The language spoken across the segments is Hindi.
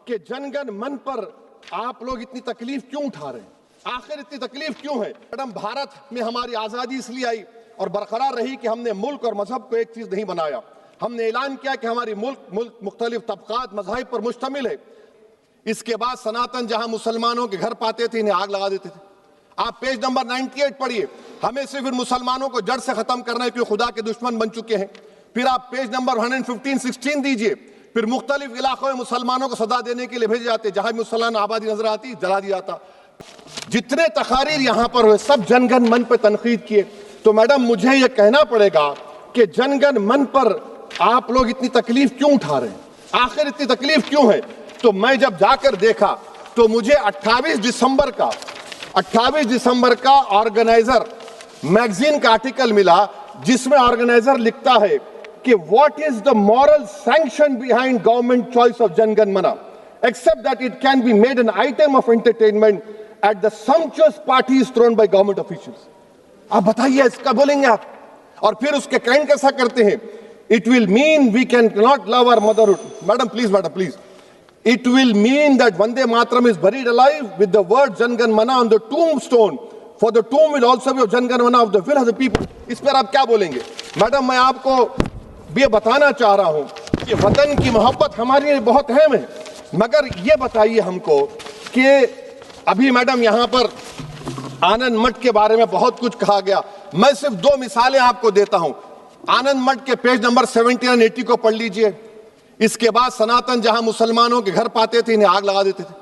कि जनगण मन पर आप लोग इतनी तकलीफ क्यों उठा रहे हैं? आखिर इतनी तकलीफ क्यों है? मैडम, भारत में हमारी आजादी इसलिए आई और बरकरार रही कि हमने मुल्क और मजहब को एक चीज नहीं बनाया। हमने ऐलान किया कि हमारी मुल्क मुख्तलिफ तबकात मज़ाहिब पर मुश्तमिल है। इसके बाद सनातन जहां मुसलमानों के घर पाते थे, इन्हें आग लगा देते थे। आप पेज नंबर 98 पढ़िए। हमें सिर्फ इन मुसलमानों को जड़ से खत्म करना है क्योंकि खुदा के दुश्मन बन चुके हैं। फिर आप पेज नंबर 115-16 दीजिए। फिर मुख्तलिफ इलाकों में मुसलमानों को सदा देने के लिए भेजे जाते, जहां मुसलमान आबादी नजर आती जला दिया जाता। जितने तकारीर यहां पर हुए सब जनगण मन पर तनकीद किए। तो मैडम, मुझे यह कहना पड़ेगा कि जनगण मन पर आप लोग इतनी तकलीफ क्यों उठा रहे हैं? आखिर इतनी तकलीफ क्यों है? तो मैं जब जाकर देखा तो मुझे 28 दिसंबर का ऑर्गेनाइजर मैगजीन का आर्टिकल मिला, जिसमें ऑर्गेनाइजर लिखता है कि what is the moral sanction behind government choice of Janagana Mana, except that it can be made an item of entertainment at the sumptuous parties thrown by government officials। आप बताइए, इसका बोलेंगे आप? और फिर उसके काइंड कैसा करते हैं? It will mean we cannot love our motherhood। Madam please. It will mean that Vande Mataram is buried alive with the word Jangan Mana on the tombstone, for the tomb will also be of Jangan Mana of the will of the people। इस पर आप क्या बोलेंगे? मैडम, मैं आपको ये बताना चाह रहा हूं कि वतन की मोहब्बत हमारे लिए बहुत अहम है, मगर ये बताइए हमको कि अभी मैडम यहां पर आनंद मठ के बारे में बहुत कुछ कहा गया। मैं सिर्फ 2 मिसालें आपको देता हूं। आनंद मठ के पेज नंबर 70 और 80 को पढ़ लीजिए। इसके बाद सनातन जहां मुसलमानों के घर पाते थे, इन्हें आग लगा देते थे।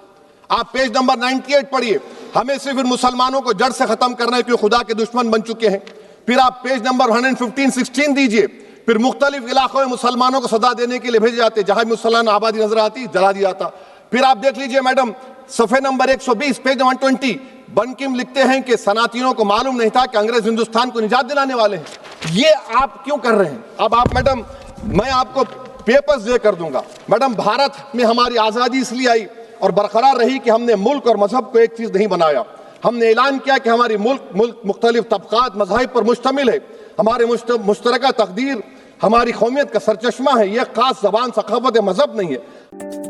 आप पेज नंबर 98 पढ़िए। हमें सिर्फ इन मुसलमानों को जड़ से खत्म करना है क्योंकि खुदा के दुश्मन बन चुके हैं। फिर आप पेज नंबर 115-16 दीजिए। फिर मुख्तलिफ इलाकों में मुसलमानों को सदा देने के लिए भेजे जाते, जहां मुसलमान आबादी नजर आती जला दिया जाता। फिर आप देख लीजिए मैडम, सफे नंबर 120 पेज 120, बंकिम लिखते हैं कि सनातियों को मालूम नहीं था कि अंग्रेज हिंदुस्तान को निजात दिलाने वाले हैं। ये आप क्यों कर रहे हैं? अब आप मैडम, मैं आपको पेपर्स दे कर दूंगा। मैडम, भारत में हमारी आजादी इसलिए आई और बरकरार रही कि हमने मुल्क और मजहब को एक चीज नहीं बनाया। हमने ऐलान किया कि हमारी मुल्क मुख्तलिफ तबकात मज़ाहिब पर मुश्तमिल है। हमारे मुश्तरका तकदीर हमारी कौमियत का सरचश्मा है। यह खास ज़बान, सखावत, मजहब नहीं है।